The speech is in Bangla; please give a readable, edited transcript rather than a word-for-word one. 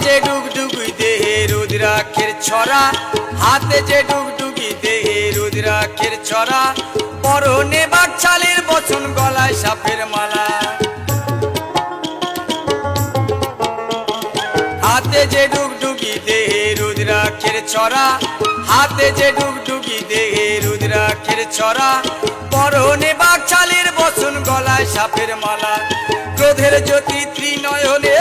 যে ডুগডুগি দেহে রুদ্রাক্ষের ছড়া, হাতে যে ডুগডুগি দেহে রুদ্রাক্ষের ছড়া, পরনে বাকছালের বচন, গলায় সাপের মালা। হাতে যে ডুগডুগি দেহে রুদ্রাক্ষের ছড়া, হাতে যে ডুগডুগি দেহে রুদ্রাক্ষের ছড়া, পরনে বাকছালের বচন, গলায় সাপের মালা। ক্রোধের জ্যোতি ত্রিনয়নে